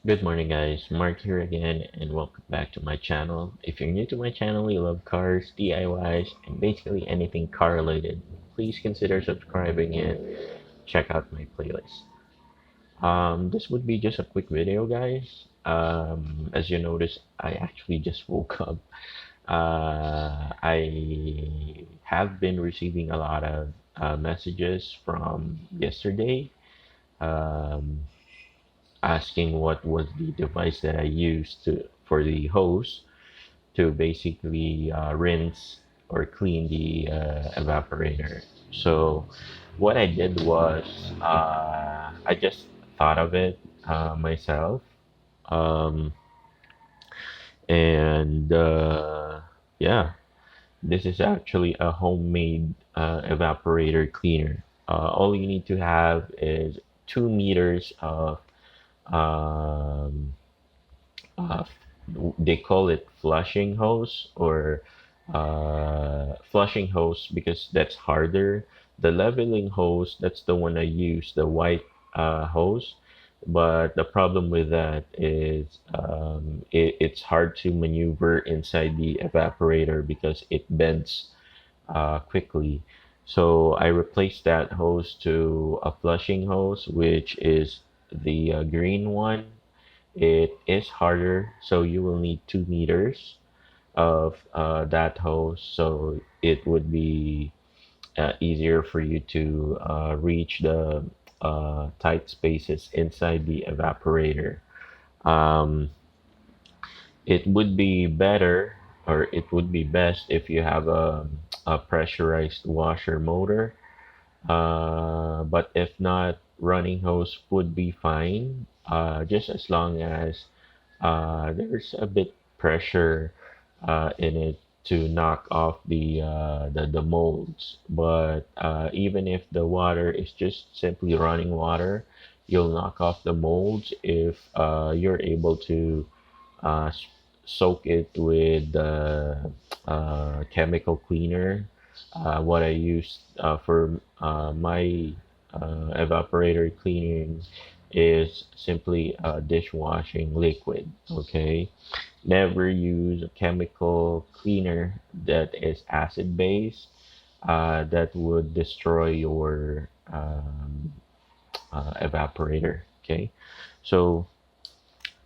Good morning, guys. Mark here again, and welcome back to my channel. If you're new to my channel, you love cars, DIYs, and basically anything car related, please consider subscribing and check out my playlist. This would be just a quick video, guys. As you notice, I actually just woke up. I have been receiving a lot of messages from yesterday. Um, Asking what was the device that I used for the hose to basically rinse or clean the evaporator. So what I did was I just thought of it myself, um, and yeah, this is actually a homemade evaporator cleaner. All you need to have is 2 meters of um, uh, they call it flushing hose or flushing hose because that's harder. The leveling hose, that's the one I use, the white hose. But the problem with that is it's hard to maneuver inside the evaporator because it bends quickly. So I replaced that hose to a flushing hose, which is the green one. It is harder, so you will need 2 meters of that hose, so it would be easier for you to reach the tight spaces inside the evaporator. Um, it would be better, or it would be best if you have a pressurized washer motor. But if not, running hose would be fine, just as long as there's a bit pressure in it to knock off the molds. But even if the water is just simply running water, you'll knock off the molds if you're able to uh, s- soak it with the chemical cleaner. What I use for my evaporator cleaning is simply dishwashing liquid. Okay, never use a chemical cleaner that is acid based. That would destroy your evaporator. Okay, so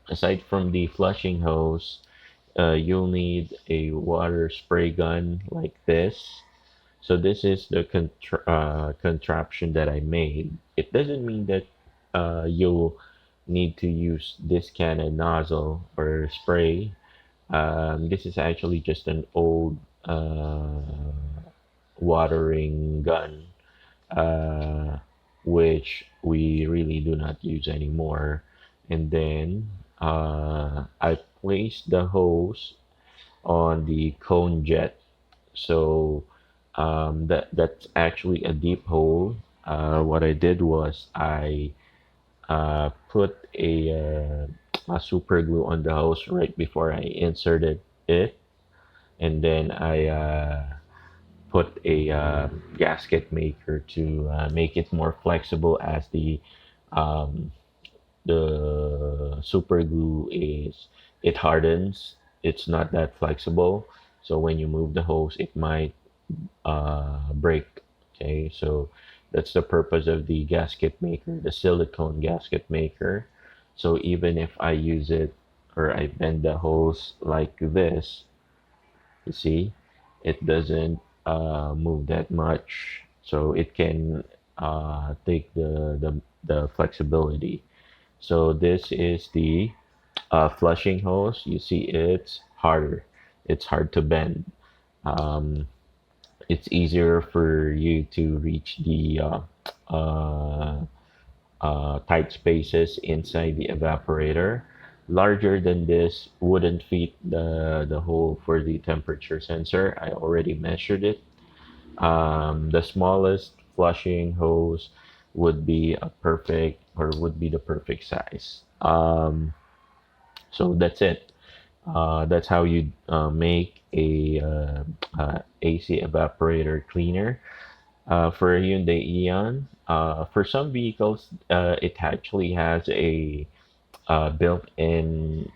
aside from the flushing hose, you'll need a water spray gun like this. So this is the contraption that I made. It doesn't mean that you'll need to use this kind of nozzle or spray. This is actually just an old watering gun, uh, which we really do not use anymore. And then I placed the hose on the cone jet. So that's actually a deep hole. What I did was I put a super glue on the hose right before I inserted it, and then I put a gasket maker to make it more flexible as um, the super glue is it hardens. It's not that flexible, so when you move the hose, it might break. Okay, so that's the purpose of the gasket maker, the silicone gasket maker. So even if I use it or I bend the hose like this, you see, it doesn't move that much. So it can take the flexibility. So this is the flushing hose. You see, it's harder. It's hard to bend. Um, it's easier for you to reach the uh, tight spaces inside the evaporator. Larger than this wouldn't fit the hole for the temperature sensor. I already measured it. The smallest flushing hose would be a perfect or would be the perfect size. So that's it. That's how you make a AC evaporator cleaner. For a Hyundai Eon, for some vehicles, it actually has built-in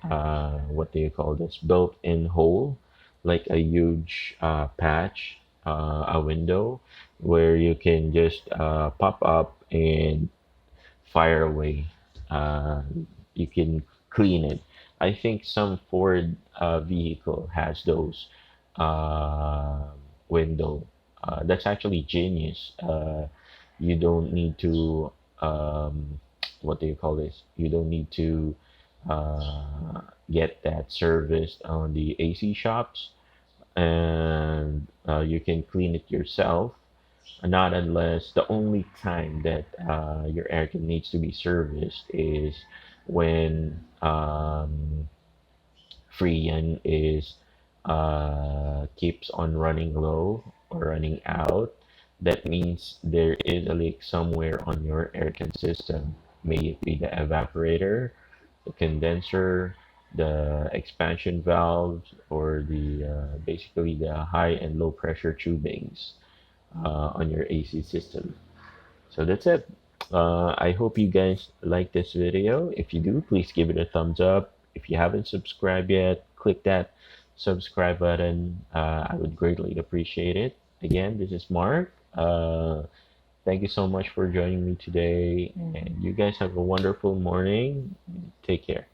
what do you call this? Built-in hole, like a huge patch, a window where you can just pop up and fire away. Uh, you can clean it. I think some Ford vehicle has those uh, window. That's actually genius. You don't need to what do you call this? You don't need to get that serviced on the AC shops, and you can clean it yourself, not unless the only time that your aircon needs to be serviced is when Freon is keeps on running low or running out. That means there is a leak somewhere on your aircon system. May it be the evaporator, the condenser, the expansion valves, or the basically the high and low pressure tubings on your AC system. So that's it. I hope you guys like this video. If you do, please give it a thumbs up. If you haven't subscribed yet, click that subscribe button. I would greatly appreciate it. Again, this is Mark. Thank you so much for joining me today. And you guys have a wonderful morning. Take care.